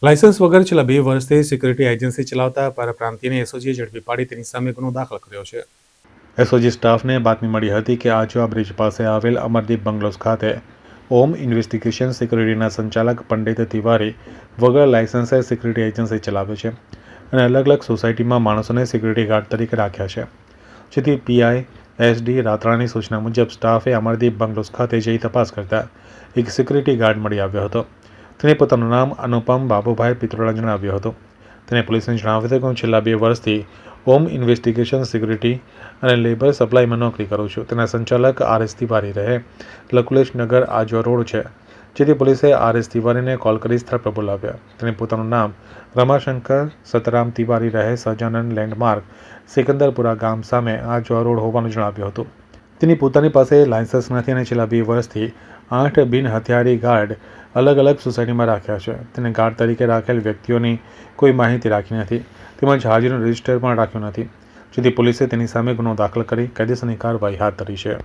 Licence વગર છેલ્લા 2 વર્ષથી સિક્યુરિટી એજન્સી ચલાવતા પરપ્રાંતિયને એસઓજીએ ઝડપી પાડી તેની સામે ગુનો દાખલ કર્યો છે. એસઓજી સ્ટાફને બાતમી મળી હતી કે આજવા બ્રિજ પાસે આવેલ અમરદીપ બંગલોઝ ખાતે ઓમ ઇન્વેસ્ટિગેશન સિક્યુરિટીના સંચાલક પંડિત તિવારી વગર લાયસન્સે સિક્યુરિટી એજન્સી ચલાવે છે અને અલગ અલગ સોસાયટીમાં માણસોને સિક્યુરિટી ગાર્ડ તરીકે રાખ્યા છે. જેથી પીઆઈ એસડી રાત્રાની સૂચના મુજબ સ્ટાફે અમરદીપ બંગલોઝ ખાતે જઈ તપાસ કરતા એક સિક્યુરિટી ગાર્ડ મળી આવ્યો હતો. તેણે પોતાનું નામ અનુપમ બાબુભાઈ પિત્રોડા જણાવ્યું હતું. તેણે પોલીસને જણાવ્યું હતું કે હું છેલ્લા 2 વર્ષથી હોમ ઇન્વેસ્ટિગેશન સિક્યુરિટી અને લેબર સપ્લાયમાં નોકરી કરું છું. તેના સંચાલક આરએસ તિવારી રહે લકુલેશનગર આજવા રોડ છે. જેથી પોલીસે આરએસ તિવારીને કોલ કરી સ્થળ પર બોલાવ્યા. તેણે પોતાનું નામ રમાશંકર સતરામ તિવારી રહે સહજાનંદ લેન્ડમાર્ક સિકંદરપુરા ગામ સામે આજવા રોડ હોવાનું જણાવ્યું હતું. તેની પોતાની પાસે લાયસન્સ નથી અને છેલ્લા 2 વર્ષથી 8 બિન હથિયારી ગાર્ડ અલગ અલગ સોસાયટીમાં રાખ્યા છે. તેને ગાર્ડ તરીકે રાખેલ વ્યક્તિઓની કોઈ માહિતી રાખી નથી તેમજ હાજરીનું રજિસ્ટર પણ રાખ્યું નથી. જેથી પોલીસે તેની સામે ગુનો દાખલ કરી કાયદેસરની કાર્યવાહી હાથ ધરી છે.